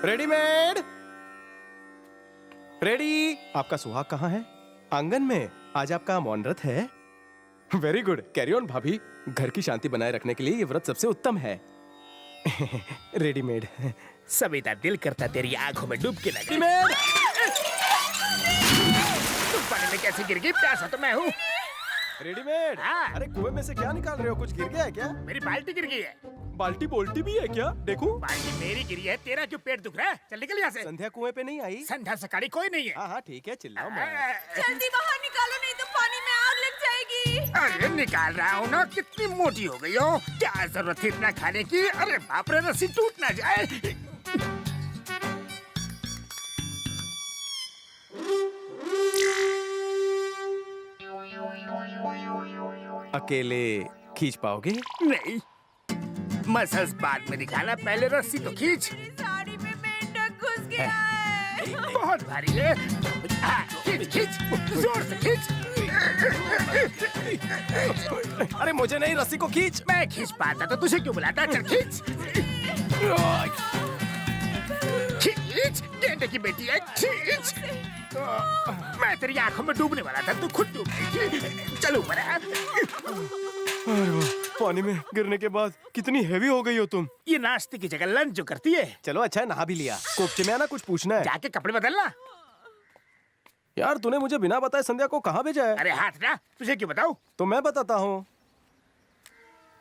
Readymade. Ready. आपका सुहाग कहाँ है? आंगन में। आज आपका मौन व्रत है। वेरी गुड, कैरी ऑन भाभी। घर की शांति बनाए रखने के लिए ये व्रत सबसे उत्तम है। रेडीमेड। सविता, दिल करता तेरी आंखों में डूब के लगे। रेडीमेड। तुम पानी में कैसे गिर गई? प्यासा तो मैं हूँ। रेडीमेड। हाँ। अरे कुएं में से क्या निकाल रहे हो? कुछ गिर गया है क्या? मेरी बाल्टी गिर गई है। बाल्टी बोल्टी भी है क्या? देखो। बाल्टी मेरी गिरी है, तेरा क्यों पेट दुख रहा है? चल निकल यहाँ से। संध्या कुएं पे नहीं आई? संध्या सकाड़ी कोई नहीं है। हाँ हाँ ठीक है, चिल्लाओ मत। जल्दी बाहर निकालो, नहीं तो पानी में आग लग जाएगी। अरे निकाल रहा हूँ ना। कितनी मोटी हो गई हो? क्या जरूरत है इतना खाने की? अरे बाप रे, रस्सी टूट ना जाए। अकेले खींच पाओगे? नहीं, मसल्स बाद में दिखाना, पहले रस्सी तो खींच। मेरी साड़ी में मेंढक घुस गया है। बहुत भारी है। हाँ, खींच खींच, जोर से खींच। अरे मुझे नहीं, रस्सी को खींच। मैं खींच पाता तो तुझे क्यों बुलाता? चल खींच खींच, गेंडे की बेटी है, खींच। मैं तेरी आंखों में डूबने वाला था, तू खुद डूब गई। चलो ऊपर आ। अरे वाह, पानी में गिरने के बाद कितनी हेवी हो गई हो तुम। ये नाश्ते की जगह लंच जो करती है। चलो अच्छा है, नहा भी लिया। कोपचे में आना, कुछ पूछना है। जाके कपड़े बदलना। यार तूने मुझे बिना बताए संध्या को कहाँ भेजा है? अरे हाथ ना, तुझे क्यों बताऊं? तो मैं बताता हूँ।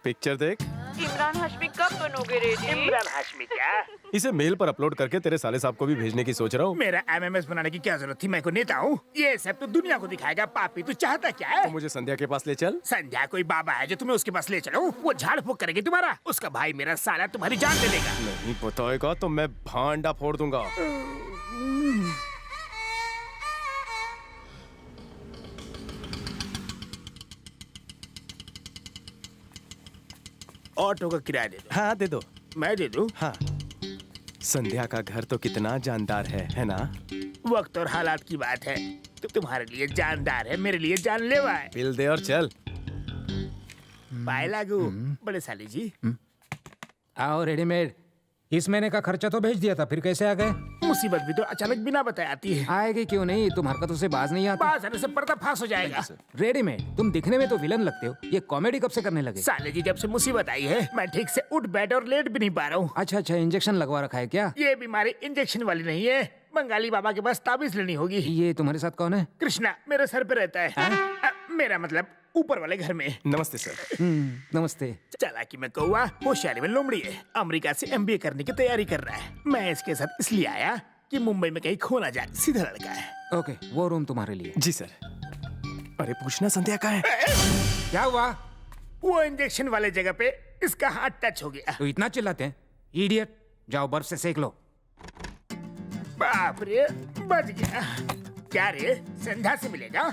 पिक्चर देख। इमरान हाशमी कब बनोगे रेडी? इमरान हाशमी क्या? इसे मेल पर अपलोड करके तेरे साले साहब को भी भेजने की सोच रहा हूँ। मेरा MMS बनाने की क्या जरूरत थी? मैं कोई नेता हूँ? ये सब तो दुनिया को दिखाएगा। पापी, तू चाहता क्या है? तो मुझे संध्या के पास ले चल। संध्या कोई बाबा है जो तुम्हें उसके पास ले चलो? वो झाड़ फूक करेगी तुम्हारा। उसका भाई मेरा साला तुम्हारी जान ले लेगा। नहीं बताएगा तो मैं भांडा फोड़ दूंगा। ऑटो का किराया दे दो। हाँ दे दो। मैं दे दूं? हाँ। संध्या का घर तो कितना जानदार है ना? वक्त और हालात की बात है। तो तुम्हारे लिए जानदार है, मेरे लिए जानलेवा है। बिल दे और चल। पाए लागू बड़े साली जी। आओ रेडीमेड। इस महीने का खर्चा तो भेज दिया था, फिर कैसे आ गए? मुसीबत भी तो अचानक बिना बताए आती है। आएगी क्यों नहीं, तुम हरकतों से बाज नहीं आती। बाज आने से पर्दाफाश हो जाएगा। रेडीमेड, तुम दिखने में तो विलन लगते हो, ये कॉमेडी कब से करने लगे? साले जी, जब से मुसीबत आई है मैं ठीक से उठ बैठ और लेट भी नहीं पा रहा हूँ। अच्छा अच्छा, इंजेक्शन लगवा रखा है क्या? ये बीमारी इंजेक्शन वाली नहीं है, बंगाली बाबा के पास ताबीज लेनी होगी। ये तुम्हारे साथ कौन है? कृष्णा मेरे सर पे रहता है। मेरा मतलब ऊपर वाले घर में। नमस्ते सर। नमस्ते। चालाकी में कौवा, होशियारी में लोमड़ी है। अमेरिका से MBA करने की तैयारी कर रहा है। मैं इसके साथ इसलिए आया कि मुंबई में कहीं खो ना जाए। सीधा लड़का है। ओके, वो रूम तुम्हारे लिए। जी सर। अरे पूछना संध्या का है। क्या हुआ? वो इंजेक्शन वाले जगह पे इसका हाथ टच हो गया। तो इतना चिल्लाते हैं? इडियट, जाओ बर्फ से सेक लो। बाप रे, बच गया। क्या रे, संध्या से मिलेगा?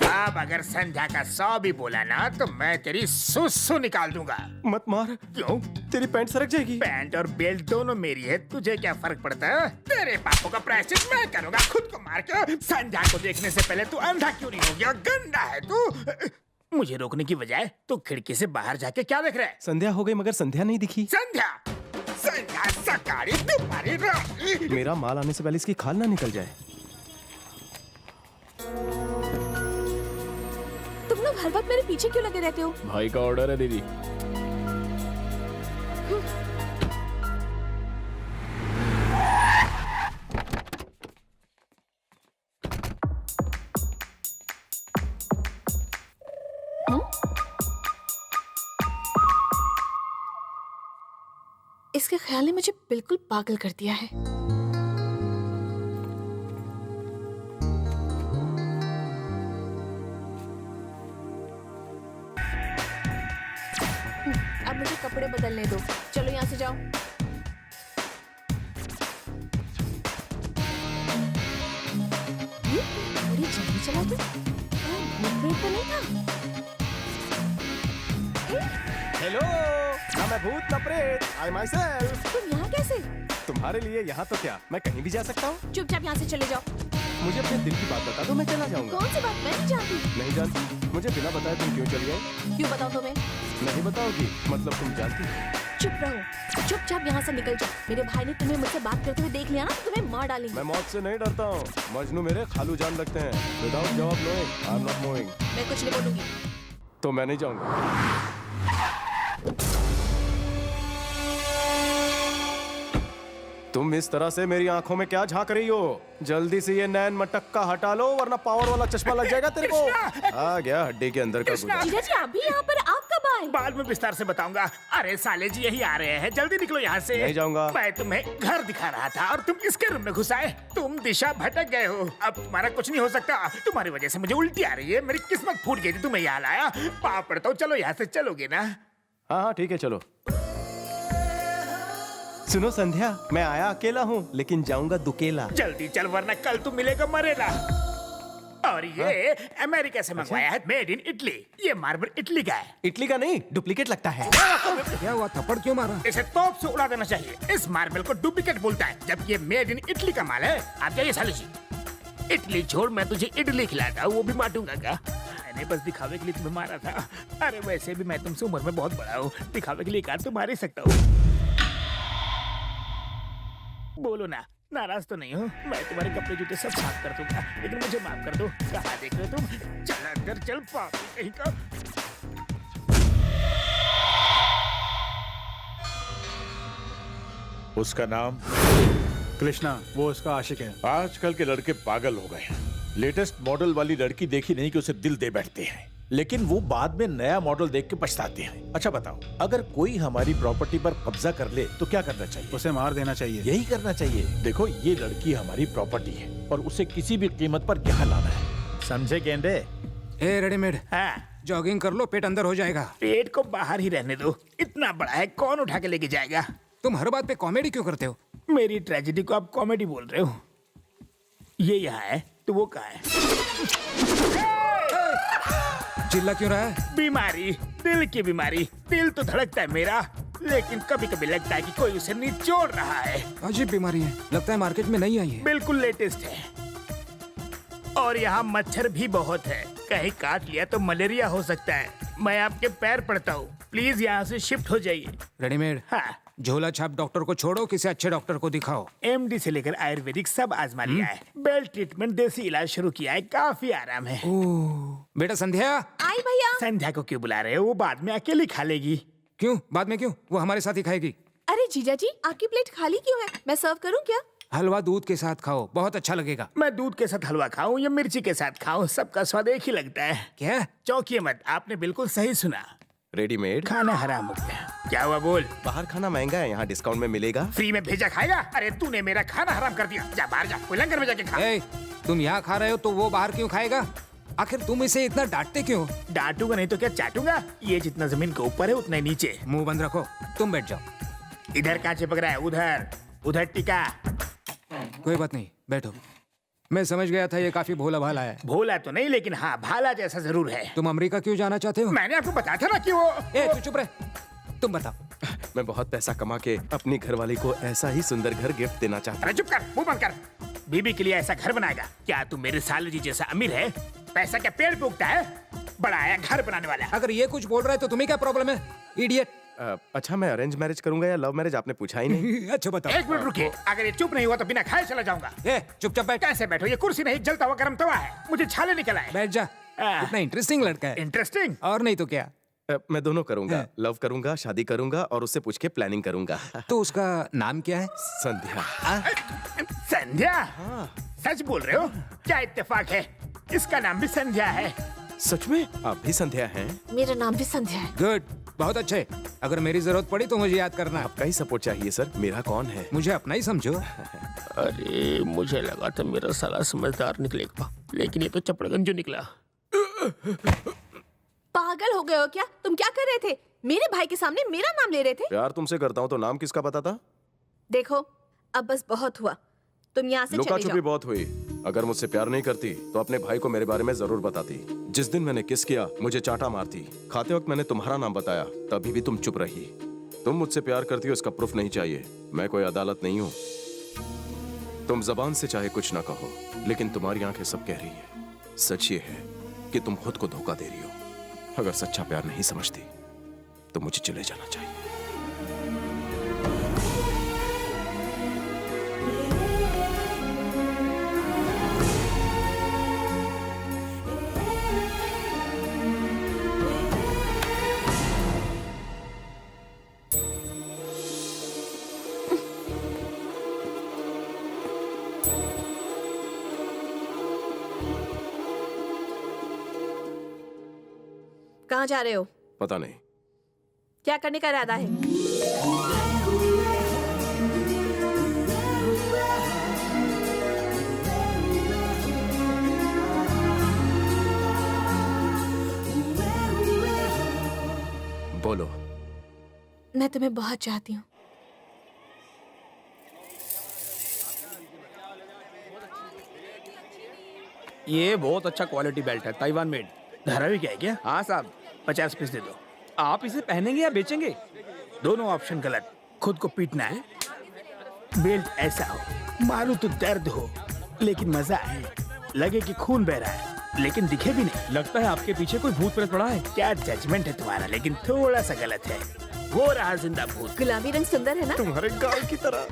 अब अगर संध्या का 100 भी बोला ना तो मैं तेरी सुसु निकाल दूंगा। मत मार। क्यों? तेरी पैंट सरक जाएगी। पैंट और बेल्ट दोनों मेरी है, तुझे क्या फर्क पड़ता है? तेरे पापों का प्रायश्चित मैं करूंगा, खुद को मार के। संध्या को देखने से पहले तू अंधा क्यों नहीं हो गया? गंदा है तू। मुझे रोकने की बजाय तू खिड़की से बाहर जाके क्या देख रहा है? संध्या हो गई मगर संध्या नहीं दिखी। संध्या, संध्या सकाड़ी तुम्हारी रानी। मेरा माल आने से पहले इसकी खाल ना निकल जाए। तुम लोग हर वक्त मेरे पीछे क्यों लगे रहते हो? भाई का ऑर्डर है दीदी। इसके ख्याल ने मुझे बिल्कुल पागल कर दिया है। अब मुझे कपड़े बदलने दो। चलो यहाँ से जाओ। बड़ी जल्दी चला तू। भूत तो नहीं था? हेलो, ना मैं भूत ना प्रेत, आई माई सेल्फ। तुम यहाँ कैसे? तुम्हारे लिए यहाँ तो क्या, मैं कहीं भी जा सकता हूँ। चुपचाप यहाँ से चले जाओ। मुझे अपने दिल की बात बता दो, मैं चला जाऊंगा। कौन सी बात? मैं नहीं जानती। नहीं जानती? मुझे बिना बताए तुम क्यों चली गई? क्यों बताऊँ तुम्हें? नहीं बताओगी? मतलब तुम जानती हो? चुप रहो, चुपचाप यहाँ से निकल जाओ। मेरे भाई ने तुम्हें मुझसे बात करते हुए देख लिया ना, तो तुम्हें मार डालेंगे। मैं मौत से नहीं डरता हूँ। मजनू मेरे खालू जान लगते हैं। विदाउट जवाब knowing I am not moving. मैं कुछ नहीं बोलूंगी। तो मैं नहीं जाऊंगा। तुम इस तरह से मेरी आंखों में क्या झांक रही हो? जल्दी से ये नैन मटक्का हटा लो, वरना पावर वाला चश्मा लग जाएगा तेरे को। आ गया हड्डी के अंदर का गुदा। जीजा जी, आप भी यहाँ पर? आप कब आए? बाद में विस्तार से बताऊंगा। अरे साले जी यही आ रहे हैं, जल्दी निकलो यहाँ से। नहीं जाऊंगा। मैं तुम्हें घर दिखा रहा था और तुम इसके रूम में घुस आए। तुम दिशा भटक गए हो। अब तुम्हारा कुछ नहीं हो सकता। तुम्हारी वजह से मुझे उल्टी आ रही है। मेरी किस्मत फूट गई थी, तुम्हें यहाँ लाया। पाप पड़ता हूँ, चलो यहाँ से चलोगे ना? हाँ हाँ ठीक है चलो। सुनो संध्या, मैं आया अकेला हूँ लेकिन जाऊंगा दुकेला। जल्दी चल वरना कल तू मिलेगा मरेगा। और ये अमेरिका से मंगवाया है, मेड इन इटली। ये मार्बल इटली का है। इटली का नहीं, डुप्लीकेट लगता है। क्या हुआ, थप्पड़ क्यों मारा? इसे तोप से उड़ा देना चाहिए। इस मार्बल को डुप्लीकेट बोलता है, जब ये मेड इन इटली का माल है। आप जाइए साली जी। इटली छोड़, मैं तुझे इडली खिलाता हूँ, वो भी बांटूंगा क्या? मैंने बस दिखावे के लिए तुम्हें मारा था। अरे वैसे भी मैं तुमसे उम्र में बहुत बड़ा हूँ, दिखावे के लिए कार तो मार ही सकता हूँ। बोलो ना, नाराज तो नहीं हो? मैं तुम्हारे कपड़े जूते सब साफ कर दूंगा, लेकिन मुझे माफ कर दो। कहाँ देख रहे हो तुम? चल अंदर चल, पापी कहीं का। उसका नाम कृष्णा, वो उसका आशिक है। आजकल के लड़के पागल हो गए हैं। लेटेस्ट मॉडल वाली लड़की देखी नहीं कि उसे दिल दे बैठते हैं, लेकिन वो बाद में नया मॉडल देख के पछताते हैं। अच्छा बताओ, अगर कोई हमारी प्रॉपर्टी पर कब्जा कर ले तो क्या करना चाहिए? उसे मार देना चाहिए। यही करना चाहिए। देखो, ये लड़की हमारी प्रॉपर्टी है और उसे किसी भी कीमत पर यहाँ लाना है, समझे गेंडे? ए रेडीमेड, हाँ, जॉगिंग कर लो, पेट अंदर हो जाएगा। पेट को बाहर ही रहने दो। इतना बड़ा है, कौन उठा के लेके जाएगा? तुम हर बात पे कॉमेडी क्यों करते हो? मेरी ट्रेजेडी को आप कॉमेडी बोल रहे हो? ये यहाँ है तो वो कहाँ है? चिल्ला क्यों रहा है? बीमारी, दिल की बीमारी। दिल तो धड़कता है मेरा, लेकिन कभी कभी लगता है कि कोई उसे निचोड़ रहा है। अजीब बीमारी है, लगता है मार्केट में नहीं आई है। बिल्कुल लेटेस्ट है। और यहाँ मच्छर भी बहुत है, कहीं काट लिया तो मलेरिया हो सकता है। मैं आपके पैर पड़ता हूँ, प्लीज यहाँ से शिफ्ट हो जाइए। रेडीमेड, हाँ, झोला छाप डॉक्टर को छोड़ो, किसी अच्छे डॉक्टर को दिखाओ। एमडी से लेकर आयुर्वेदिक सब आजमा लिया है। बेल ट्रीटमेंट, देसी इलाज शुरू किया है, काफी आराम है। बेटा संध्या। आई भैया। संध्या को क्यों बुला रहे हो? वो बाद में अकेली खा लेगी। क्यों? बाद में क्यों? वो हमारे साथ ही खाएगी। अरे जीजा जी, आपकी प्लेट खाली क्यों है? मैं सर्व करूं क्या? हलवा दूध के साथ खाओ, बहुत अच्छा लगेगा। मैं दूध के साथ हलवा खाऊं या मिर्ची के साथ खाऊं, सबका स्वाद एक ही लगता है। क्या? चौंकिए मत, आपने बिल्कुल सही सुना। रेडीमेड खाना हराम हो गया। क्या हुआ बोल? बाहर खाना महंगा है, यहाँ डिस्काउंट में मिलेगा। फ्री में भेजा खाएगा? अरे तूने मेरा खाना हराम कर दिया। जा बाहर जा, कोई लंगर में जाके खा। ए, तुम यहाँ खा रहे हो तो वो बाहर क्यों खाएगा? आखिर तुम इसे इतना डांटते क्यों? डांटूंगा नहीं तो क्या चाटूंगा? ये जितना जमीन के ऊपर है उतना ही नीचे। मुंह बंद रखो, तुम बैठ जाओ। इधर कहाँ चिपक रहा है? उधर उधर टिका। कोई बात नहीं, बैठो। मैं समझ गया था ये काफी भोला भाला है। भोला तो नहीं, लेकिन हाँ भाला जैसा जरूर है। तुम अमेरिका क्यों जाना चाहते हो? मैंने आपको बताया था ना कि वो तू चुप रहे, तुम बताओ। मैं बहुत पैसा कमा के अपनी घरवाली को ऐसा ही सुंदर घर गिफ्ट देना चाहता अरे चुप कर, मुंह बंद कर। बीबी के लिए ऐसा घर बनाएगा? क्या तू मेरे साले जी जैसा अमीर है? पैसा क्या पेड़ पे उगता है? बड़ा आया घर बनाने वाला। अगर ये कुछ बोल रहा है तो तुम्हें क्या प्रॉब्लम है, इडियट? अच्छा, मैं अरेंज मैरिज करूंगा या लव मैरिज, आपने पूछा ही नहीं। अच्छा बताओ। एक मिनट रुकिए, अगर ये चुप नहीं हुआ तो बिना खाए चला जाऊंगा। चुपचाप बैठ। कैसे बैठो? ये कुर्सी नहीं, जलता हुआ गर्म तवा है। मुझे छाले निकल आए। बैठ जा। इतना इंटरेस्टिंग लड़का है। इंटरेस्टिंग? और नहीं तो क्या। मैं दोनों करूंगा, लव करूंगा, शादी करूंगा और उससे पूछ के प्लानिंग करूंगा। तो उसका नाम क्या है? संध्या। संध्या? सच बोल रहे हो? क्या इत्तेफाक है, इसका नाम भी संध्या है। सच में? आप भी संध्या हैं? मेरा नाम भी संध्या है। गुड, बहुत अच्छे। अगर मेरी जरूरत पड़ी तो मुझे याद करना। आपका ही सपोर्ट चाहिए सर, मेरा कौन है? मुझे अपना ही समझो। अरे मुझे लगा था मेरा साला समझदार निकलेगा, लेकिन ये तो चपड़गंजू निकला। पागल हो गए हो क्या? तुम क्या कर रहे थे? मेरे भाई के सामने मेरा नाम ले रहे थे। प्यार तुमसे करता हूँ तो नाम किसका पता था? देखो, अब बस बहुत हुआ, तुम यहाँ से लुका चले छुपी जाओ। बहुत हुई। अगर मुझसे प्यार नहीं करती तो अपने भाई को मेरे बारे में जरूर बताती। जिस दिन मैंने किस किया, मुझे चाटा मारती। खाते वक्त मैंने तुम्हारा नाम बताया, तभी भी तुम चुप रही। तुम मुझसे प्यार करती हो, इसका प्रूफ नहीं चाहिए। मैं कोई अदालत नहीं हूँ। तुम जबान से चाहे कुछ ना कहो, लेकिन तुम्हारी आंखें सब कह रही है। सच ये है कि तुम खुद को धोखा दे रही हो। अगर सच्चा प्यार नहीं समझती तो मुझे चले जाना चाहिए। कहाँ जा रहे हो? पता नहीं। क्या करने का इरादा है? बोलो। मैं तुम्हें बहुत चाहती हूँ। ये बहुत अच्छा क्वालिटी बेल्ट है, ताइवान मेड। धारावी क्या है क्या? हाँ साहब, 50 पीस दे दो। आप इसे पहनेंगे या बेचेंगे? दोनों ऑप्शन गलत। खुद को पीटना है, बेल्ट ऐसा हो मारू तो दर्द हो लेकिन मजा आए, लगे कि खून बह रहा है लेकिन दिखे भी नहीं। लगता है आपके पीछे कोई भूत प्रेत पड़ा है। क्या जजमेंट है तुम्हारा, लेकिन थोड़ा सा गलत है। वो रहा जिंदा भूत, गुलाबी रंग सुंदर है ना? तुम्हारे गाल की तरह।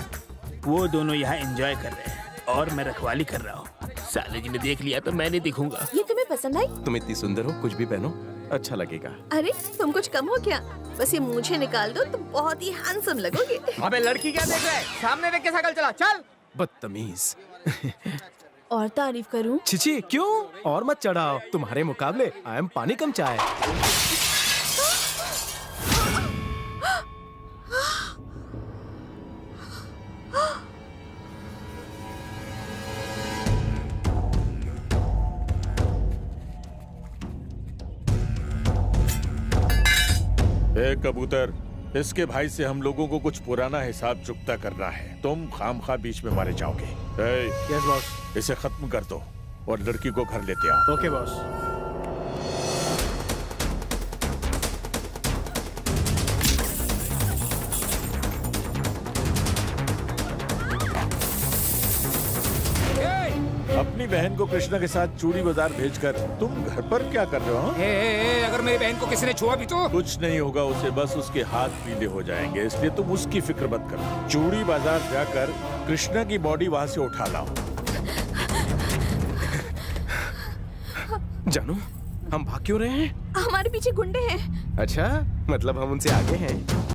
वो दोनों यहाँ एंजॉय कर रहे हैं और मैं रखवाली कर रहा हूँ। साले जी ने देख लिया तो मैं नहीं दिखूंगा। ये तुम्हें पसंद आई? तुम इतनी सुंदर हो, कुछ भी पहनो अच्छा लगेगा। अरे तुम कुछ कम हो क्या? बस ये मूंछें निकाल दो तो बहुत ही हैंडसम लगोगे। अबे लड़की क्या देख रहा है? सामने देख के साइकिल चला, चल। बदतमीज। और तारीफ करूं? छिची क्यों? और मत चढ़ाओ, तुम्हारे मुकाबले आई एम पानी कम चाय। ए कबूतर, इसके भाई से हम लोगों को कुछ पुराना हिसाब चुकता करना है। तुम खामखा बीच में मारे जाओगे। Yes boss. इसे खत्म कर दो और लड़की को घर लेते आओ। Okay boss. अपनी बहन को कृष्णा के साथ चूड़ी बाजार भेजकर तुम घर पर क्या कर रहे हो? अगर मेरी बहन को किसी ने छुआ भी तो? कुछ नहीं होगा उसे, बस उसके हाथ पीले हो जाएंगे, इसलिए तुम उसकी फिक्र मत करो। चूड़ी बाजार जाकर कृष्णा की बॉडी वहां से उठा लाओ। जानू, हम भाग क्यों रहे हैं? हमारे पीछे गुंडे हैं। अच्छा, मतलब हम उनसे आगे हैं।